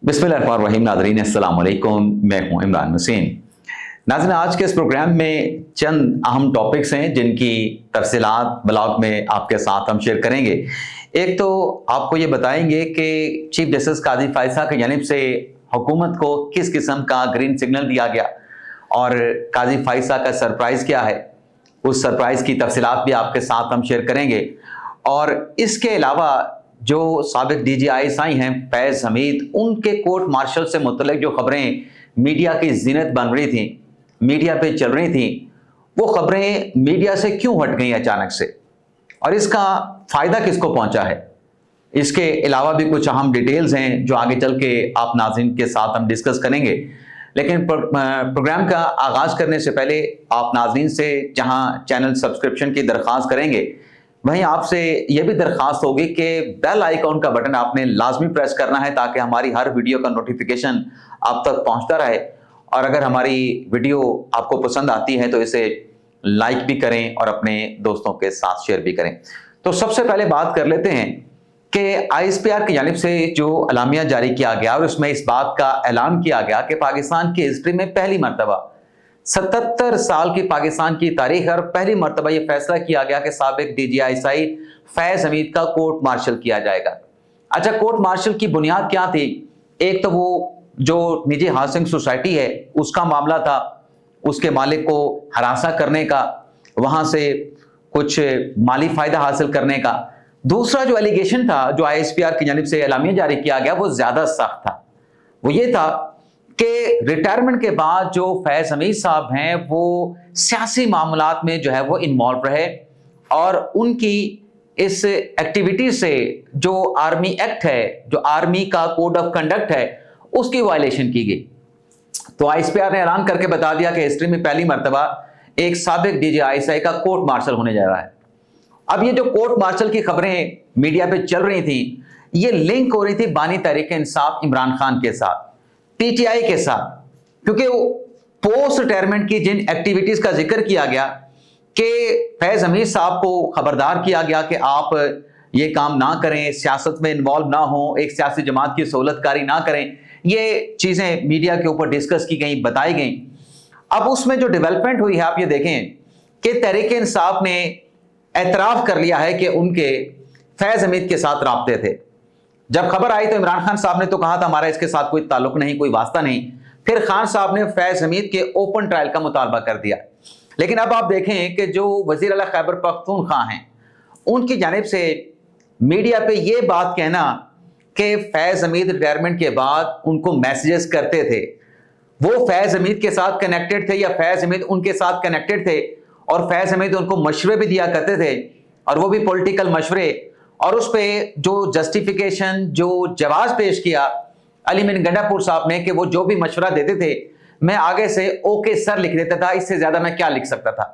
बिस्मिल्लाहिर्रहमानिर्रहीम। नाज़रीन अस्सलाम वालेकुम, मैं हूं इमरान हुसैन। नाज़रीन, आज के इस प्रोग्राम में चंद अहम टॉपिक्स हैं जिनकी तफसीलात ब्लॉग में आपके साथ हम शेयर करेंगे। एक तो आपको ये बताएंगे कि चीफ जस्टिस काजी फायसा की जानिब से हुकूमत को किस किस्म का ग्रीन सिग्नल दिया गया और काजी फायसा का सरप्राइज क्या है, उस सरप्राइज की तफसीलात भी आपके साथ हम शेयर करेंगे। और इसके अलावा जो साबिक DGI हैं फैज़ हमीद, उनके कोर्ट मार्शल से मुतल्लिक जो खबरें मीडिया की जीनत बन रही थी, मीडिया पे चल रही थी, वो खबरें मीडिया से क्यों हट गई अचानक से और इसका फ़ायदा किसको पहुंचा है। इसके अलावा भी कुछ अहम डिटेल्स हैं जो आगे चल के आप नाज़रीन के साथ हम डिस्कस करेंगे। लेकिन प्रोग्राम का आगाज़ करने से पहले आप नाज़रीन से जहां चैनल सब्सक्रिप्शन की दरख्वास्त करेंगे, वहीं आपसे यह भी दरख्वास्त होगी कि बेल आइकॉन का बटन आपने लाजमी प्रेस करना है ताकि हमारी हर वीडियो का नोटिफिकेशन आप तक पहुंचता रहे। और अगर हमारी वीडियो आपको पसंद आती है तो इसे लाइक भी करें और अपने दोस्तों के साथ शेयर भी करें। तो सबसे पहले बात कर लेते हैं कि ISPR की जानिब से जो अलामिया जारी किया गया और उसमें इस बात का ऐलान किया गया कि पाकिस्तान की हिस्ट्री में पहली मरतबा 77 साल की पाकिस्तान की तारीख और पहली मरतबा यह फैसला किया गया कि साबिक DGI फैज हमीद का कोर्ट मार्शल किया जाएगा। अच्छा, कोर्ट मार्शल की बुनियाद क्या थी? एक तो वो जो निजी हाउसिंग सोसाइटी है उसका मामला था, उसके मालिक को हरासा करने का, वहां से कुछ माली फायदा हासिल करने का। दूसरा जो एलिगेशन था जो ISPR की जानिब से एलामिया जारी किया गया वो ज्यादा सख्त था। वो ये था कि रिटायरमेंट के बाद जो फैज हमीद साहब हैं वो सियासी मामलात में जो है वो इन्वॉल्व रहे और उनकी इस एक्टिविटी से जो आर्मी एक्ट है, जो आर्मी का कोड ऑफ कंडक्ट है, उसकी वायलेशन की गई। तो ISPR ने ऐलान करके बता दिया कि हिस्ट्री में पहली मरतबा एक साबिक DGI का कोर्ट मार्शल होने जा रहा है। अब ये जो कोर्ट मार्शल की खबरें मीडिया पे चल रही थी, ये लिंक हो रही थी बानी तहरीक इंसाफ इमरान खान के साथ, PTI के साथ, क्योंकि पोस्ट रिटायरमेंट की जिन एक्टिविटीज का जिक्र किया गया कि फैज हमीद साहब को खबरदार किया गया कि आप ये काम ना करें, सियासत में इन्वॉल्व ना हो, एक सियासी जमात की सहूलतकारी ना करें, ये चीजें मीडिया के ऊपर डिस्कस की गई, बताई गई। अब उसमें जो डेवलपमेंट हुई है आप ये देखें कि तहरीक इंसाफ ने एतराफ कर लिया है कि उनके फैज हमीद के साथ राब्ते थे। जब खबर आई तो इमरान खान साहब ने तो कहा था हमारा इसके साथ कोई ताल्लुक नहीं, कोई वास्ता नहीं। फिर खान साहब ने फैज हमीद के ओपन ट्रायल का मुतालबा कर दिया। लेकिन अब आप देखें कि जो वजीर आला खैबर पख्तूनख्वा हैं, उनकी जानिब से मीडिया पे ये बात कहना कि फैज हमीद रिटायरमेंट के बाद उनको मैसेजेस करते थे, वो फैज हमीद के साथ कनेक्टेड थे या फैज हमीद उनके साथ कनेक्टेड थे और फैज हमीद उनको मशवरे भी दिया करते थे और वो भी पॉलिटिकल मशवरे। और उस पे जो जस्टिफिकेशन, जो जवाब पेश किया अली मीर गंडापुर साहब ने कि वो जो भी मशवरा देते थे मैं आगे से ओके सर लिख देता था, इससे ज्यादा मैं क्या लिख सकता था।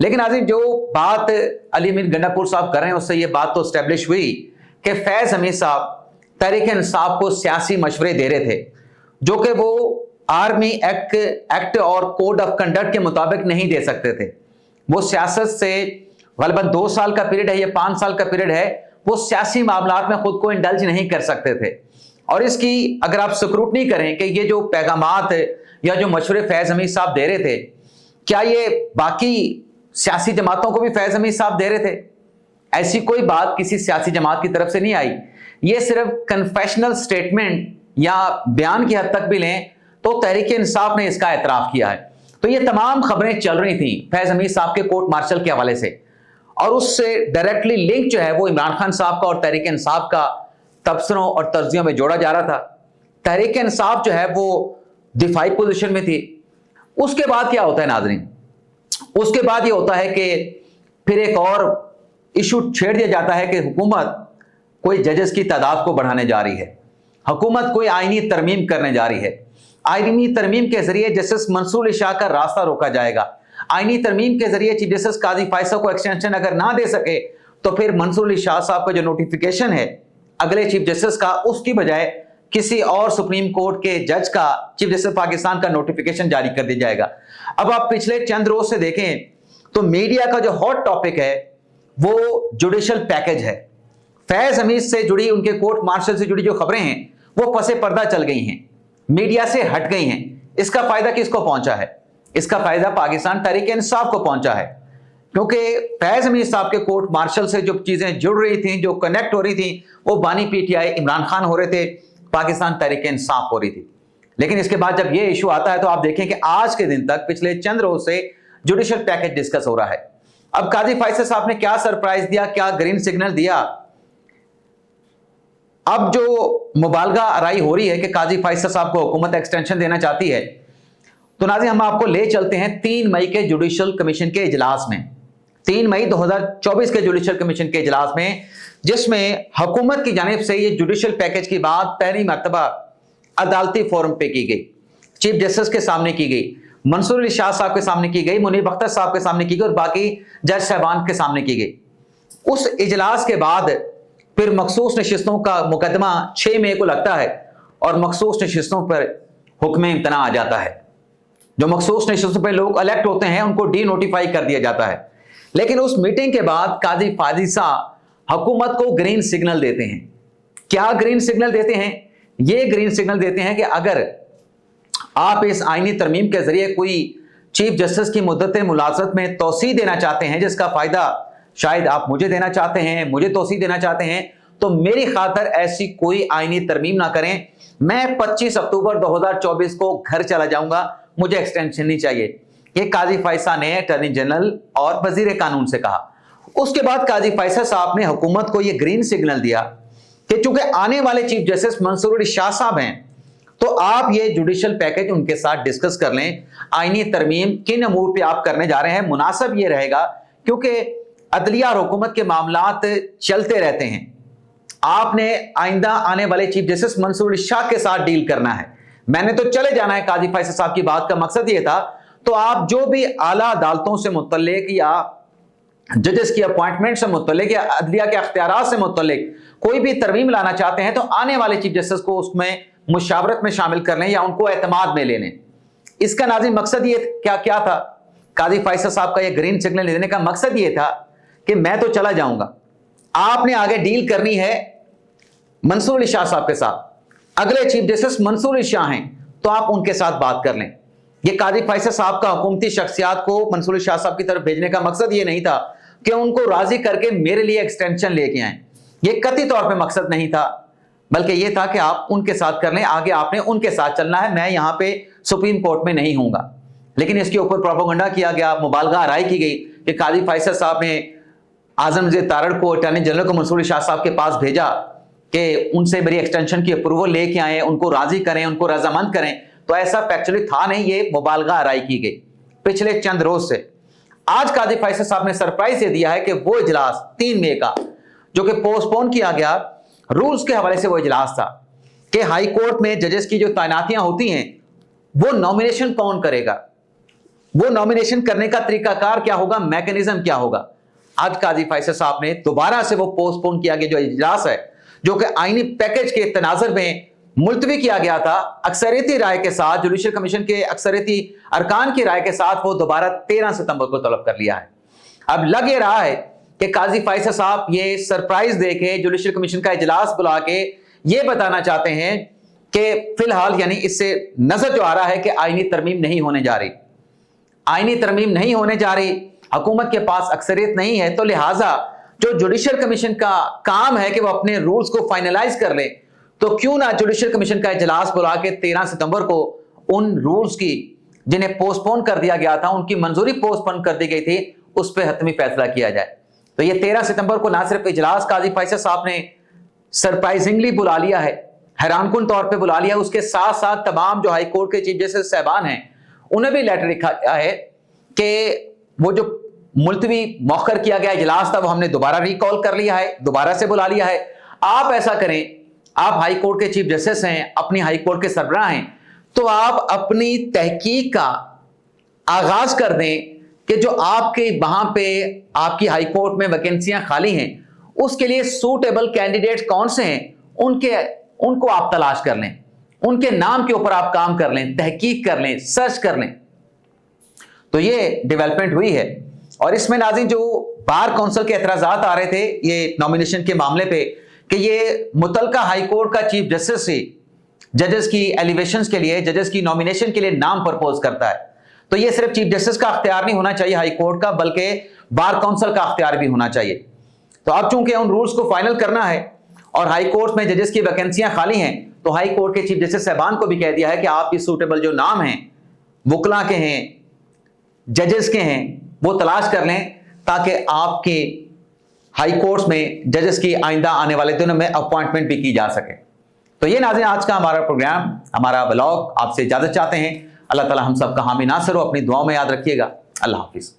लेकिन आज जो बात अली मीर गंडापुर साहब कर रहे हैं उससे ये बात तो स्टैब्लिश हुई कि फैज हमीद साहब तहरीक इंसाफ को सियासी मशवरे दे रहे थे जो कि वो आर्मी एक्ट और कोड ऑफ कंडक्ट के मुताबिक नहीं दे सकते थे। वो सियासत से गलबन 2 साल का पीरियड है या 5 साल का पीरियड है, वो सियासी मामलात में खुद को इंडल्ज नहीं कर सकते थे। और इसकी अगर आप स्क्रूटनी करें कि ये जो पैगामात या जो मशवरे फैज हमीद साहब दे रहे थे, क्या ये बाकी सियासी जमातों को भी फैज हमीद साहब दे रहे थे? ऐसी कोई बात किसी सियासी जमात की तरफ से नहीं आई। ये सिर्फ कन्फेशनल स्टेटमेंट या बयान की हद तक भी लें तो तहरीक इंसाफ ने इसका एतराफ किया है। तो ये तमाम खबरें चल रही थी फैज हमीद साहब के कोर्ट मार्शल के हवाले से और उससे डायरेक्टली लिंक जो है वो इमरान खान साहब का और तहरीक इंसाफ का तबसरों और तर्जियों में जोड़ा जा रहा था। तहरीक इंसाफ जो है वो दिफाई पोजीशन में थी। उसके बाद क्या होता है नाज़रीन? उसके बाद ये होता है कि फिर एक और इशू छेड़ दिया जाता है कि हुकूमत कोई जजेस की तादाद को बढ़ाने जा रही है, हुकूमत कोई आईनी तरमीम करने जा रही है। आईनी तरमीम के जरिए जस्टिस मंसूर अली शाह का रास्ता रोका जाएगा। आईनी तरमीम के जरिए चीफ जस्टिस काजी फायसा को एक्सटेंशन अगर ना दे सके तो फिर मंसूर अली शाह साहब का जो नोटिफिकेशन है अगले चीफ जस्टिस का, उसकी बजाय किसी और सुप्रीम कोर्ट के जज का, चीफ जस्टिस पाकिस्तान का नोटिफिकेशन जारी कर दिया जाएगा। अब आप पिछले चंद रोज से देखें तो मीडिया का जो हॉट टॉपिक है वो जुडिशल पैकेज है। फैज हमीद से जुड़ी, उनके कोर्ट मार्शल से जुड़ी जो खबरें हैं वो पसे पर्दा चल गई हैं, मीडिया से हट गई हैं। इसका फायदा किसको पहुंचा है? इसका फायदा पाकिस्तान तहरीक इंसाफ को पहुंचा है, क्योंकि फैज अमीर साहब के कोर्ट मार्शल से जो चीजें जुड़ रही थी, जो कनेक्ट हो रही थी, वो बानी पीटीआई इमरान खान हो रहे थे, पाकिस्तान तहरीक इंसाफ हो रही थी। लेकिन इसके बाद जब ये इशू आता है तो आप देखें कि आज के दिन तक पिछले चंद रोज से जुडिशियल पैकेज डिस्कस हो रहा है। अब काजी फैसल साहब ने क्या सरप्राइज दिया, क्या ग्रीन सिग्नल दिया? अब जो मुबालगा आराई हो रही है कि काजी फैसल साहब को हुकूमत एक्सटेंशन देना चाहती है, तो नाज़रीन हम आपको ले चलते हैं 3 मई के जुडिशियल कमीशन के इजलास में, 3 मई 2024 के जुडिशियल कमीशन के इजलास में, जिसमें हुकूमत की जानिब से ये जुडिशियल पैकेज की बात पहली मर्तबा अदालती फोरम पे की गई, चीफ जस्टिस के सामने की गई, मंसूर अली शाह साहब के सामने की गई, मुनीर अख्तर साहब के सामने की गई और बाकी जज साहबान के सामने की गई। उस इजलास के बाद फिर मखसूस नशिस्तों का मुकदमा 6 मई को लगता है और मखसूस नशिस्तों पर हुक्म इम्तना आ जाता है। जो मखसूस नशिस्तों पर लोग इलेक्ट होते हैं उनको डी नोटिफाई कर दिया जाता है। लेकिन उस मीटिंग के बाद काजी फैसल साहब हुकूमत को ग्रीन सिग्नल देते हैं। क्या ग्रीन सिग्नल देते हैं? ये ग्रीन सिग्नल देते हैं कि अगर आप इस आईनी तरमीम के जरिए कोई चीफ जस्टिस की मुद्दत मुलाजमत में तोसी देना चाहते हैं, जिसका फायदा शायद आप मुझे देना चाहते हैं, मुझे तोसी देना चाहते हैं, तो मेरी खातर ऐसी कोई आईनी तरमीम ना करें। मैं 25 अक्टूबर 2024 को घर चला जाऊंगा, मुझे एक्सटेंशन नहीं चाहिए। ये काजी फैसल ने अटॉर्नी जनरल और वजीर कानून से कहा। उसके बाद काजी फैसल साहब ने हुकूमत को यह ग्रीन सिग्नल दिया कि चूंकि आने वाले चीफ जस्टिस मंसूर अली शाह साहब हैं, तो आप ये जुडिशियल पैकेज उनके साथ डिस्कस कर लें। आईनी तरमीम किन अमूर पे आप करने जा रहे हैं, मुनासिब ये रहेगा क्योंकि अदलिया और हुकूमत के मामलात चलते रहते हैं। आपने आइंदा आने वाले चीफ जस्टिस मंसूर अली शाह के साथ डील करना है। मैंने तो चले जाना है। काजी फैसल साहब की बात का मकसद ये था, तो आप जो भी आला अदालतों से मुतल्लिक या जजेस की अपॉइंटमेंट से मुतल्लिक या अदलिया के अख्तियारात से मुतल्लिक कोई भी तरमीम लाना चाहते हैं, तो आने वाले चीफ जस्टिस को उसमें मुशावरत में शामिल कर लें या उनको एतमाद में ले लें। इसका नाज़रीन मकसद ये क्या था? काजी फैसल साहब का ये ग्रीन सिग्नल देने का मकसद ये था कि मैं तो चला जाऊंगा, आपने आगे डील करनी है मंसूर अली शाह साहब के साथ। अगले चीफ जस्टिस मंसूर अली शाह हैं तो आप उनके साथ बात कर लें। ये काजी फैसल साहब का हुकूमती शख्सियात को मंसूर अली शाह साहब की तरफ भेजने का मकसद ये नहीं था कि उनको राजी करके मेरे लिए एक्सटेंशन लेके आए। ये कतई तौर पे मकसद नहीं था, बल्कि ये था कि आप उनके साथ कर लें, आगे आपने उनके साथ चलना है, मैं यहाँ पे सुप्रीम कोर्ट में नहीं हूँगा। लेकिन इसके ऊपर प्रोपेगेंडा किया गया, मुबालगा आराई की गई कि काजी फैसल साहब ने आजम ज़ेर तारड़ को, अटॉर्नी जनरल को मंसूर अली शाह साहब के पास भेजा कि उनसे मेरी एक्सटेंशन की अप्रूवल लेके आए, उनको राजी करें, उनको रजामंद करें। तो ऐसा फैक्चुअली था नहीं, ये मुबालगा आराई की गई पिछले चंद रोज से। आज काजी फैसल साहब ने सरप्राइज दे दिया है कि वो इजलास 3 मई का जो कि पोस्टपोन किया गया, रूल्स के हवाले से वो इजलास था कि हाई कोर्ट में जजेस की जो तैनातियां होती हैं वो नॉमिनेशन कौन करेगा, वो नॉमिनेशन करने का तरीकाकार क्या होगा, मैकेनिज्म क्या होगा। आज काजी फैसल साहब ने दोबारा से वो पोस्टपोन किया गया जो इजलास है, जो कि आईनी पैकेज के तनाजुर में मुलतवी किया गया था, अक्सरियती राय के साथ, जुडिशियल कमीशन के अक्सरियती अरकान की राय के साथ, वो दोबारा 13 सितंबर को तलब कर लिया है। अब लग ये रहा है कि काजी फैसल साहब ये सरप्राइज देके जुडिशियल कमीशन का इजलास बुला के ये बताना चाहते हैं कि फिलहाल, यानी इससे नजर जो आ रहा है कि आईनी तरमीम नहीं होने जा रही, आईनी तरमीम नहीं होने जा रही, हुकूमत के पास अक्सरियत नहीं है, तो लिहाजा जो जुडिशियल कमीशन का काम है कि वो अपने रूल्स को फाइनलाइज कर ले, तो क्यों ना जुडिशियल कमीशन का इजलास बुला के 13 सितंबर को उन रूल्स की जिन्हें पोस्टपोन कर दिया गया था, उनकी मंजूरी पोस्टपोन कर दी गई थी, उस पर हतमी फैसला किया जाए। तो ये 13 सितंबर को ना सिर्फ इजलास काजी फैसल साहब ने सरप्राइजिंगली बुला लिया है, हैरानकुन तौर पे बुला लिया, उसके साथ साथ तमाम जो हाई कोर्ट के चीफ जस्टिस साहबान हैं उन्हें भी लेटर लिखा गया है कि वो जो मुलतवी मौखर किया गया इजलास था वो हमने दोबारा रिकॉल कर लिया है, दोबारा से बुला लिया है। आप ऐसा करें, आप हाई कोर्ट के चीफ जस्टिस हैं, अपनी हाई कोर्ट के सरबराह हैं, तो आप अपनी तहकीक का आगाज कर दें कि जो आपके वहां पे आपकी हाई कोर्ट में वैकेंसियां खाली हैं उसके लिए सूटेबल कैंडिडेट कौन से हैं, उनको आप तलाश कर लें, उनके नाम के ऊपर आप काम कर लें, तहकीक कर लें, सर्च कर लें। तो ये डेवलपमेंट हुई है। और इसमें नाज़रीन जो बार काउंसिल के एतराजात आ रहे थे ये नॉमिनेशन के मामले पे कि ये मुतलका हाई कोर्ट का चीफ जस्टिस ही जजेस की एलिवेशंस के लिए, जजेस की नॉमिनेशन के लिए नाम प्रपोज करता है, तो ये सिर्फ चीफ जस्टिस का अख्तियार नहीं होना चाहिए हाई कोर्ट का, बल्कि बार काउंसिल का अख्तियार भी होना चाहिए। तो अब चूंकि उन रूल्स को फाइनल करना है और हाई कोर्ट में जजेस की वैकेंसियां खाली हैं, तो हाई कोर्ट के चीफ जस्टिस साहबान को भी कह दिया है कि आप इस सूटेबल जो नाम हैं, वकला के हैं, जजेस के हैं, वो तलाश कर लें, ताकि आपके हाई कोर्ट्स में जजेस की आइंदा आने वाले दिनों में अपॉइंटमेंट भी की जा सके। तो ये नाज़रीन आज का हमारा प्रोग्राम, हमारा ब्लॉग, आपसे इजाजत चाहते हैं। अल्लाह ताला हम सब का हामी नासिर हो, अपनी दुआओं में याद रखिएगा। अल्लाह हाफिज।